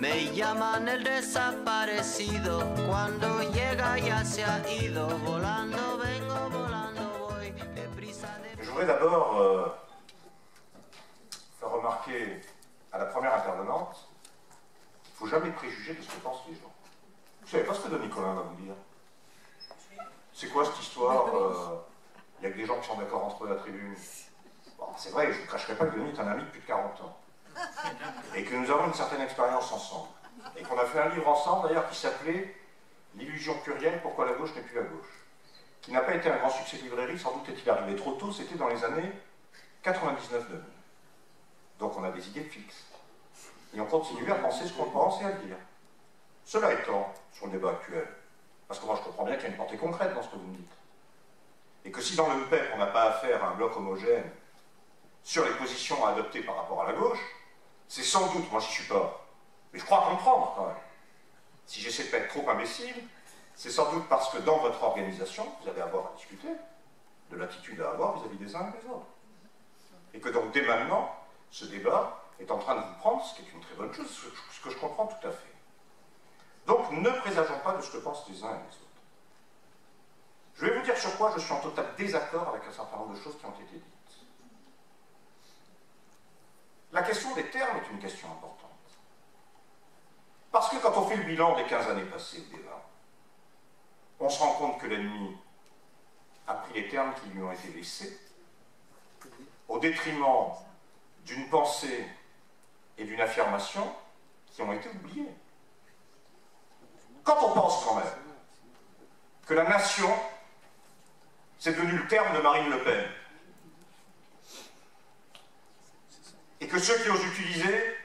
Me llaman el desaparecido, cuando llega ya se ha ido, volando vengo, volando voy, deprisa de... Je voudrais d'abord faire remarquer à la première intervenante qu'il ne faut jamais préjuger de ce que pensent les gens. Vous ne savez pas ce que Don Nicolin va vous dire. C'est quoi cette histoire il y a que des gens qui sont d'accord entre eux à la tribune. Bon, c'est vrai, je ne vous cracherai pas que Denis est un ami de plus de 40 ans. Et que nous avons une certaine expérience ensemble. Et qu'on a fait un livre ensemble, d'ailleurs, qui s'appelait L'illusion plurielle, pourquoi la gauche n'est plus la gauche. Qui n'a pas été un grand succès de librairie, sans doute est-il arrivé trop tôt, c'était dans les années 99-2000. Donc on a des idées fixes. Et on continue à penser ce qu'on pense et à le dire. Cela étant, sur le débat actuel, parce que moi je comprends bien qu'il y a une portée concrète dans ce que vous me dites. Et que si dans le PEP on n'a pas affaire à un bloc homogène sur les positions à adopter par rapport à la gauche, c'est sans doute, moi j'y suis pas, mais je crois comprendre quand même. Si j'essaie de pas être trop imbécile, c'est sans doute parce que dans votre organisation, vous allez avoir à discuter de l'attitude à avoir vis-à-vis des uns et des autres. Et que donc dès maintenant, ce débat est en train de vous prendre, ce qui est une très bonne chose, ce que je comprends tout à fait. Donc ne présageons pas de ce que pensent les uns et les autres. Je vais vous dire sur quoi je suis en total désaccord avec un certain nombre de choses qui ont été dites. La question des termes est une question importante. Parce que quand on fait le bilan des 15 années passées, des 20, on se rend compte que l'ennemi a pris les termes qui lui ont été laissés, au détriment d'une pensée et d'une affirmation qui ont été oubliées. Quand on pense quand même que la nation, c'est devenu le terme de Marine Le Pen, et que ceux qui osent utiliser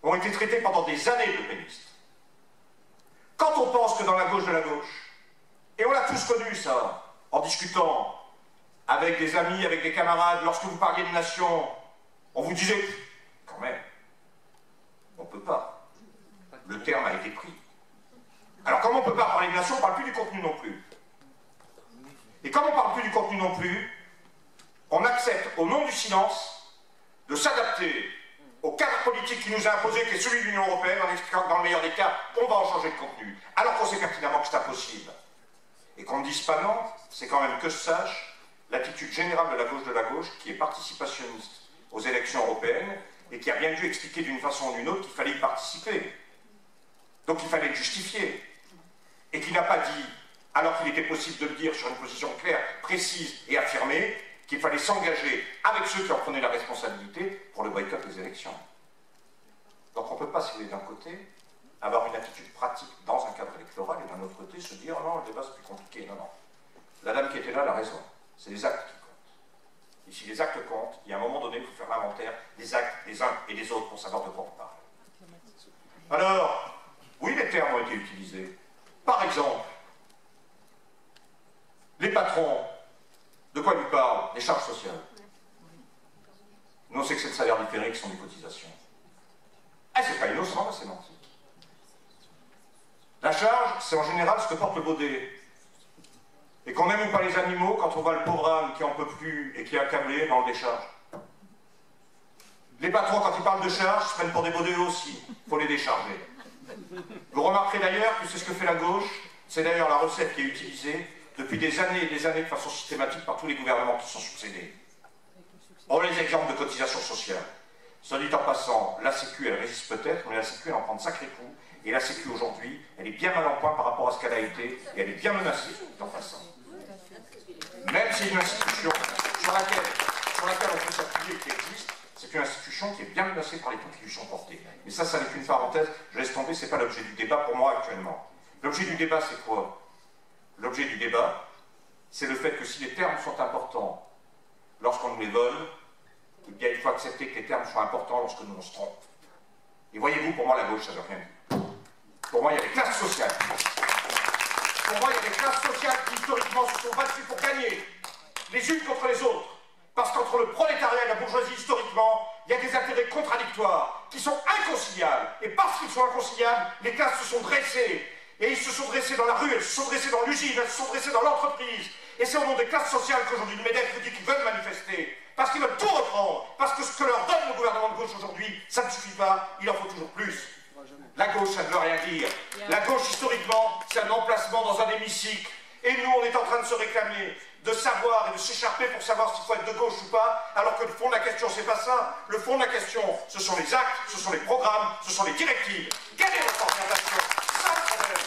ont été traités pendant des années de pénistes. Quand on pense que dans la gauche de la gauche, et on l'a tous connu ça, en discutant avec des amis, avec des camarades, lorsque vous parliez de nation, on vous disait, quand même, on ne peut pas. Le terme a été pris. Alors comme on ne peut pas parler de nation, on ne parle plus du contenu non plus. Et comme on ne parle plus du contenu non plus, on accepte, au nom du silence, de s'adapter au cadre politique qui nous a imposé, qui est celui de l'Union européenne, en expliquant que dans le meilleur des cas, on va en changer de contenu, alors qu'on sait pertinemment que c'est impossible. Et qu'on ne dise pas non, c'est quand même que je sache l'attitude générale de la gauche, qui est participationniste aux élections européennes, et qui a bien dû expliquer d'une façon ou d'une autre qu'il fallait y participer. Donc il fallait le justifier. Et qui n'a pas dit, alors qu'il était possible de le dire sur une position claire, précise et affirmée, qu'il fallait s'engager avec ceux qui en prenaient la responsabilité pour le boycott des élections. Donc on ne peut pas, si vous voulez, d'un côté, avoir une attitude pratique dans un cadre électoral et d'un autre côté se dire « non, le débat c'est plus compliqué ». Non, non. La dame qui était là, elle a raison. C'est les actes qui comptent. Et si les actes comptent, il y a un moment donné, il faut faire l'inventaire des actes des uns et des autres pour savoir de quoi on parle. Alors, oui, les termes ont été utilisés. Par exemple, les patrons, de quoi ils parlent? Des charges sociales. Nous, on sait que c'est le salaire différé qui sont des cotisations. Ah, c'est pas innocent, la sémantique. La charge, c'est en général ce que porte le baudet. Et qu'on n'aime pas les animaux, quand on voit le pauvre âne qui en peut plus et qui est accablé, ben on le décharge. Les patrons, quand ils parlent de charge, se prennent pour des baudets aussi. Il faut les décharger. Vous remarquerez d'ailleurs que c'est ce que fait la gauche, c'est d'ailleurs la recette qui est utilisée depuis des années et des années de façon systématique par tous les gouvernements qui sont succédés. On les exemples de cotisation sociale. Soit dit en passant, la Sécu, elle résiste peut-être, mais la Sécu, elle en prend de sacrés coups. Et la Sécu, aujourd'hui, elle est bien mal en point par rapport à ce qu'elle a été, et elle est bien menacée, en passant. Même si c'est une institution sur laquelle on peut s'appuyer et qui existe, c'est une institution qui est bien menacée par les coups qui lui sont portés. Mais ça n'est qu'une parenthèse, je laisse tomber, c'est pas l'objet du débat pour moi actuellement. L'objet du débat, c'est quoi? L'objet du débat, c'est le fait que si les termes sont importants lorsqu'on nous les vole, eh bien il faut accepter que les termes soient importants lorsque nous on se trompe. Et voyez-vous, pour moi, la gauche, ça ne veut rien dire. Pour moi, il y a des classes sociales. Pour moi, il y a des classes sociales qui, historiquement, se sont battues pour gagner les unes contre les autres. Parce qu'entre le prolétariat et la bourgeoisie, historiquement, il y a des intérêts contradictoires qui sont inconciliables. Et parce qu'ils sont inconciliables, les classes se sont dressées. Et ils se sont dressés dans la rue, elles se sont dressées dans l'usine, elles se sont dressées dans l'entreprise. Et c'est au nom des classes sociales qu'aujourd'hui le MEDEF vous dit qu'ils veulent manifester. Parce qu'ils veulent tout reprendre. Parce que ce que leur donne le gouvernement de gauche aujourd'hui, ça ne suffit pas, il en faut toujours plus. La gauche l'hémicycle, et nous, on est en train de se réclamer, de savoir et de s'écharper pour savoir s'il faut être de gauche ou pas, alors que le fond de la question, c'est pas ça. Le fond de la question, ce sont les actes, ce sont les programmes, ce sont les directives. Quelle est votre orientation? C'est ça le problème.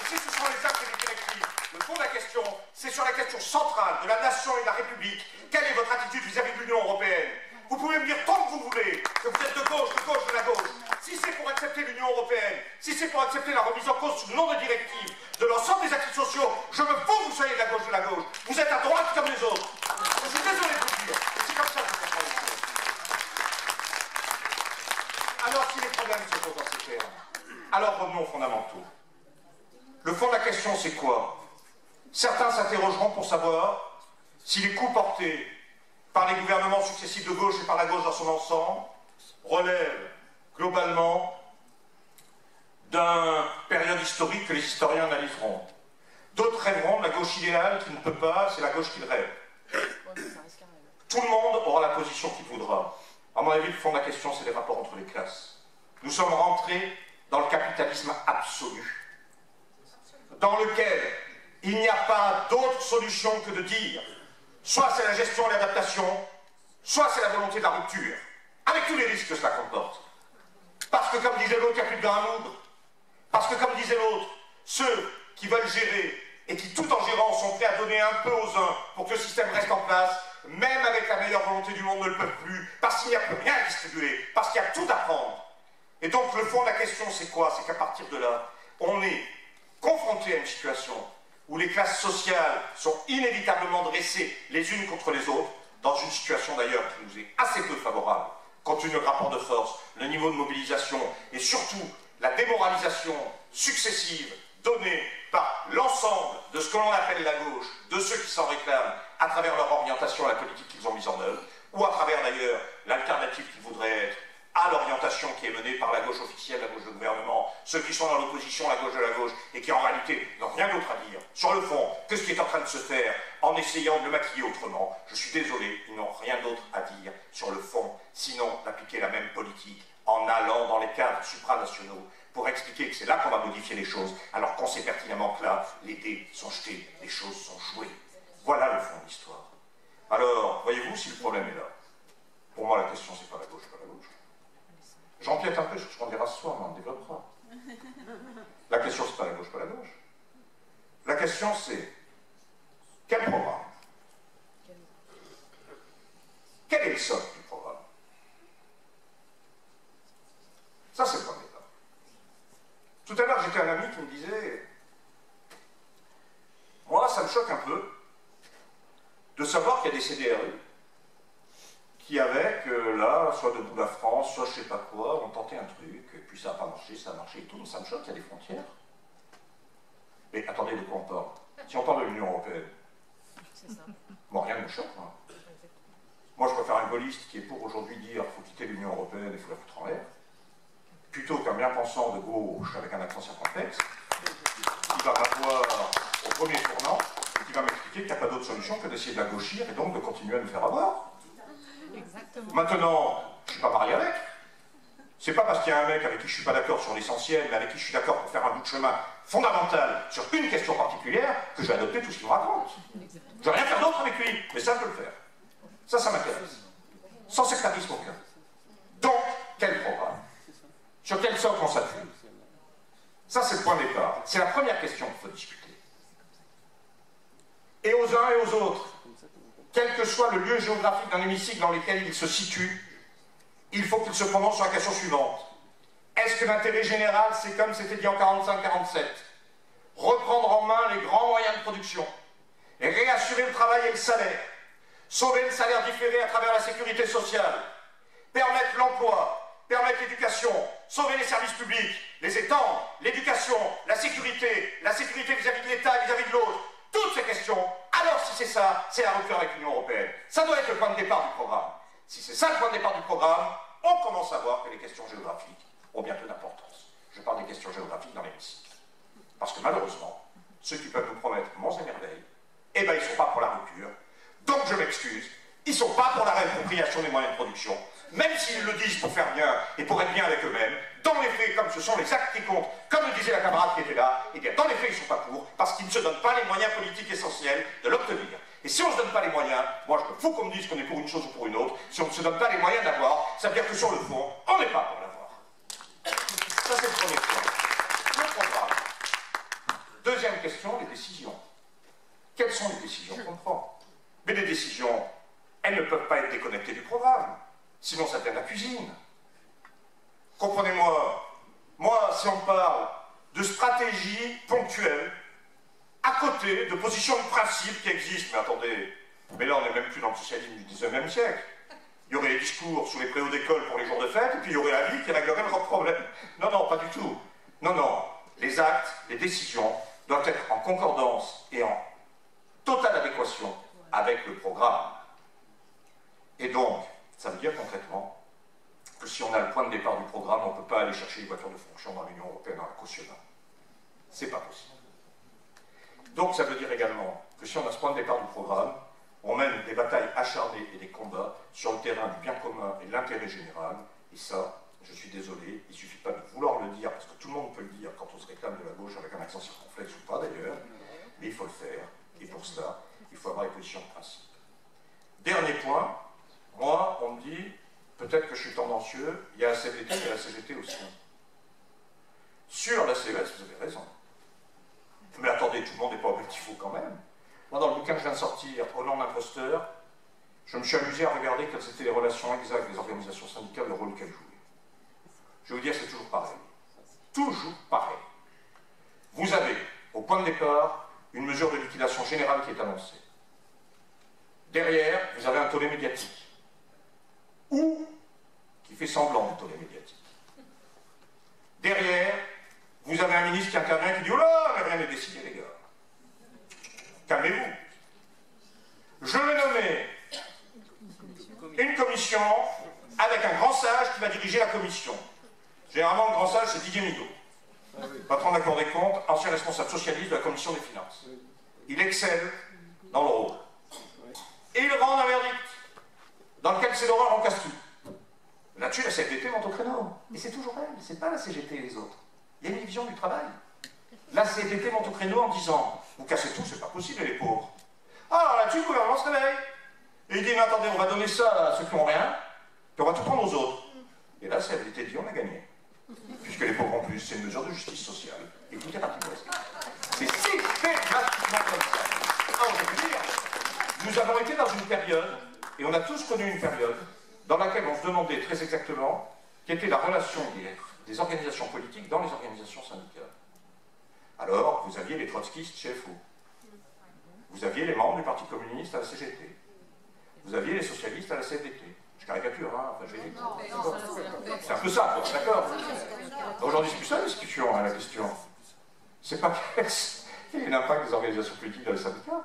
Et si ce sont les actes et les directives, le fond de la question, c'est sur la question centrale de la nation et de la République. Quelle est votre attitude vis-à-vis de l'Union européenne? Vous pouvez me dire tant que vous voulez que vous êtes de gauche, de la gauche. Si c'est pour accepter l'Union européenne, si c'est pour accepter la remise en cause sous le nom de directive de l'ensemble des acquis sociaux, je me fous que vous soyez de la gauche. Vous êtes à droite comme les autres. Je suis désolé de vous dire. C'est comme ça que je comprends les choses. Alors si les problèmes se posent dans ces termes, alors revenons aux fondamentaux. Le fond de la question, c'est quoi? Certains s'interrogeront pour savoir si les coups portés par les gouvernements successifs de gauche et par la gauche dans son ensemble relèvent globalement d'une période historique que les historiens analyseront. D'autres rêveront de la gauche idéale qui ne peut pas, c'est la gauche qui le rêve. Tout le monde aura la position qu'il voudra. À mon avis, le fond de la question, c'est les rapports entre les classes. Nous sommes rentrés dans le capitalisme absolu, dans lequel il n'y a pas d'autre solution que de dire soit c'est la gestion et l'adaptation, soit c'est la volonté de la rupture, avec tous les risques que cela comporte. Parce que, comme disait l'autre, il n'y a plus de grain à moudre. Parce que, comme disait l'autre, ceux qui veulent gérer et qui, tout en gérant, sont prêts à donner un peu aux uns pour que le système reste en place, même avec la meilleure volonté du monde, ne le peuvent plus, parce qu'il n'y a plus rien à distribuer, parce qu'il y a tout à prendre. Et donc, le fond de la question, c'est quoi? C'est qu'à partir de là, on est confronté à une situation où les classes sociales sont inévitablement dressées les unes contre les autres, dans une situation d'ailleurs qui nous est assez peu favorable, compte tenu du rapport de force, le niveau de mobilisation et surtout la démoralisation successive donnée par l'ensemble de ce que l'on appelle la gauche, de ceux qui s'en réclament à travers leur orientation à la politique qu'ils ont mise en œuvre, ou à travers d'ailleurs l'alternative qu'ils voudraient être à l'orientation qui est menée par la gauche officielle, la gauche de gouvernement, ceux qui sont dans l'opposition, la gauche de la gauche, et qui en réalité n'ont rien d'autre à dire sur le fond que ce qui est en train de se faire en essayant de le maquiller autrement. Je suis désolé, ils n'ont rien d'autre à dire sur le fond, sinon d'appliquer la même politique en allant dans les cadres supranationaux pour expliquer que c'est là qu'on va modifier les choses, alors qu'on sait pertinemment que là, les dés sont jetés, les choses sont jouées. Voilà le fond de l'histoire. Alors, voyez-vous si le problème est là. Pour moi, la question, c'est pas la gauche, pas la gauche. J'empiète un peu sur ce qu'on dira ce soir, mais on développera. La question, c'est pas la gauche, pas la gauche. La question, c'est quel programme? Quel est le socle du programme? Ça, c'est le point de départ. Tout à l'heure, j'étais un ami qui me disait moi, ça me choque un peu de savoir qu'il y a des CDRU qui, avec, là, soit Debout la France, soit je sais pas quoi, ont tenté un truc, et puis ça n'a pas marché, ça a marché et tout, mais ça me choque, il y a des frontières. Mais attendez, de quoi on parle? Si on parle de l'Union européenne, bon, rien ne me choque, moi. Moi, je préfère un gaulliste qui est pour aujourd'hui dire qu'il faut quitter l'Union européenne et il faut la foutre en l'air, plutôt qu'un bien-pensant de gauche avec un accent circonflexe, qui va m'avoir au premier tournant, qui va m'expliquer qu'il n'y a pas d'autre solution que d'essayer de la gauchir et donc de continuer à nous faire avoir. Exactement. Maintenant, je ne suis pas marié avec. C'est pas parce qu'il y a un mec avec qui je ne suis pas d'accord sur l'essentiel, mais avec qui je suis d'accord pour faire un bout de chemin fondamental sur une question particulière, que je vais adopter tout ce qu'il me raconte. Je ne vais rien faire d'autre avec lui, mais ça, je peux le faire. Ça m'intéresse. Sans sectarisme aucun. Donc, quel programme? Sur quel socle on s'appuie? Ça, c'est le point de départ. C'est la première question qu'il faut discuter. Et aux uns et aux autres, quel que soit le lieu géographique d'un hémicycle dans lequel il se situe, il faut qu'il se prononce sur la question suivante. Est-ce que l'intérêt général, c'est comme c'était dit en 45-47, reprendre en main les grands moyens de production, et réassurer le travail et le salaire, sauver le salaire différé à travers la sécurité sociale, permettre l'emploi, permettre l'éducation, sauver les services publics, les étendre, l'éducation, la sécurité vis-à-vis de l'État et vis-à-vis de l'autre, toutes ces questions, alors si c'est ça, c'est la rupture avec l'Union européenne. Ça doit être le point de départ du programme. Si c'est ça le point de départ du programme, on commence à voir que les questions géographiques ont bien peu d'importance. Je parle des questions géographiques dans l'hémicycle. Parce que malheureusement, ceux qui peuvent nous promettre monts et merveilles, eh bien ils ne sont pas pour la rupture. Donc je m'excuse, Ils ne sont pas pour la réappropriation des moyens de production. Même s'ils le disent pour faire bien et pour être bien avec eux-mêmes, dans les faits, comme ce sont les actes qui comptent, comme le disait la camarade qui était là, eh bien dans les faits, ils ne sont pas pour, parce qu'ils ne se donnent pas les moyens politiques essentiels de l'obtenir. Et si on ne se donne pas les moyens, moi je me fous qu'on me dise qu'on est pour une chose ou pour une autre, si on ne se donne pas les moyens d'avoir, ça veut dire que sur le fond, on n'est pas pour l'avoir. Ça c'est le premier point. Le programme. Deuxième question, les décisions. Quelles sont les décisions qu'on prend? Mais les décisions, elles ne peuvent pas être déconnectées du programme. Sinon, ça devient la cuisine. Comprenez-moi, moi, si on parle de stratégie ponctuelle, à côté de positions de principe qui existent, mais attendez, mais là, on n'est même plus dans le socialisme du 19e siècle. Il y aurait les discours sous les préaux d'école pour les jours de fête, et puis il y aurait la vie qui réglerait le problème. Non, non, pas du tout. Non, non, les actes, les décisions doivent être en concordance et en totale adéquation avec le programme. Et donc, ça veut dire concrètement que si on a le point de départ du programme, on ne peut pas aller chercher les voitures de fonction dans l'Union européenne en la cautionnant. C'est pas possible. Donc ça veut dire également que si on a ce point de départ du programme, on mène des batailles acharnées et des combats sur le terrain du bien commun et de l'intérêt général. Et ça, je suis désolé, il ne suffit pas de vouloir le dire, parce que tout le monde peut le dire quand on se réclame de la gauche avec un accent circonflexe ou pas d'ailleurs, mais il faut le faire. Et pour cela, il faut avoir les positions de principe. Dernier point. Moi, on me dit, peut-être que je suis tendancieux, il y a la CFDT, il y a la CGT aussi. Sur la CES, vous avez raison. Mais attendez, tout le monde n'est pas objectif quand même. Moi, dans le bouquin que je viens de sortir, Au nom d'imposteur, je me suis amusé à regarder quelles étaient les relations exactes des organisations syndicales, le rôle qu'elles jouaient. Je vais vous dire, c'est toujours pareil. Toujours pareil. Vous avez, au point de départ, une mesure de liquidation générale qui est annoncée. Derrière, vous avez un tollé médiatique. Ou qui fait semblant de tollé médiatique. Derrière, vous avez un ministre qui intervient qui dit « Oh là, mais rien n'est décidé, les gars. Calmez-vous. » Je vais nommer une commission avec un grand sage qui va diriger la commission. Généralement, le grand sage, c'est Didier Migaud. Patron de la Cour des comptes, ancien responsable socialiste de la commission des finances. Il excelle dans le rôle. Et il rend un verdict dans lequel c'est l'horreur, on casse tout. Là-dessus, la CFDT monte au créneau. Et c'est toujours elle, c'est pas la CGT et les autres. Il y a une division du travail. La CFDT monte au créneau en disant « Vous cassez tout, c'est pas possible, les pauvres. » Alors là-dessus, le gouvernement se réveille. Et il dit « Mais attendez, on va donner ça à ceux qui n'ont rien, puis on va tout prendre aux autres. » Et là, la CFDT dit « On a gagné. » Puisque les pauvres en plus, c'est une mesure de justice sociale. Écoutez rapidement. C'est systématiquement comme ça. Alors, je veux dire, nous avons été dans une période, et on a tous connu une période, dans laquelle on se demandait très exactement quelle était la relation des organisations politiques dans les organisations syndicales. Alors, vous aviez les trotskistes chez FO. Vous aviez les membres du Parti communiste à la CGT. Vous aviez les socialistes à la CFDT. Je caricature, hein, enfin je vais dire. C'est un peu ça, d'accord. Aujourd'hui, c'est plus ça la discussion, hein, la question. C'est pas quel est l'impact des organisations politiques dans les syndicats.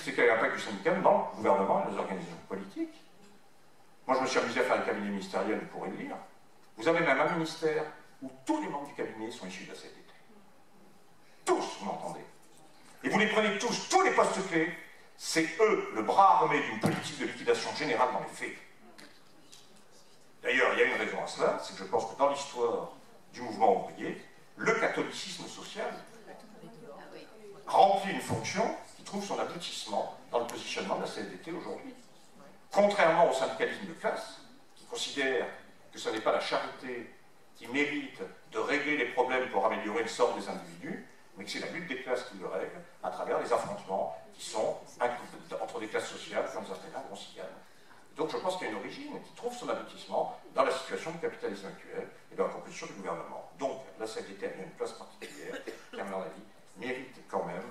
C'est quel est l'impact du syndicat dans le gouvernement et les organisations politiques. Moi, je me suis amusé à faire le cabinet ministériel, vous pourrez le lire. Vous avez même un ministère où tous les membres du cabinet sont issus de la CFDT. Tous, vous m'entendez. Et vous les prenez tous, tous les postes clés, c'est eux, le bras armé d'une politique de liquidation générale dans les faits. D'ailleurs, il y a une raison à cela, c'est que je pense que dans l'histoire du mouvement ouvrier, le catholicisme social remplit une fonction qui trouve son aboutissement dans le positionnement de la CFDT aujourd'hui. Contrairement au syndicalisme de classe, qui considère que ce n'est pas la charité qui mérite de régler les problèmes pour améliorer le sort des individus, mais que c'est la lutte des classes qui le règle à travers les affrontements qui sont entre des classes sociales comme certains conciliables. Donc je pense qu'il y a une origine qui trouve son aboutissement dans la situation du capitalisme actuel et dans la composition du gouvernement. Donc la CFDT a une place particulière qui, à mon avis, mérite quand même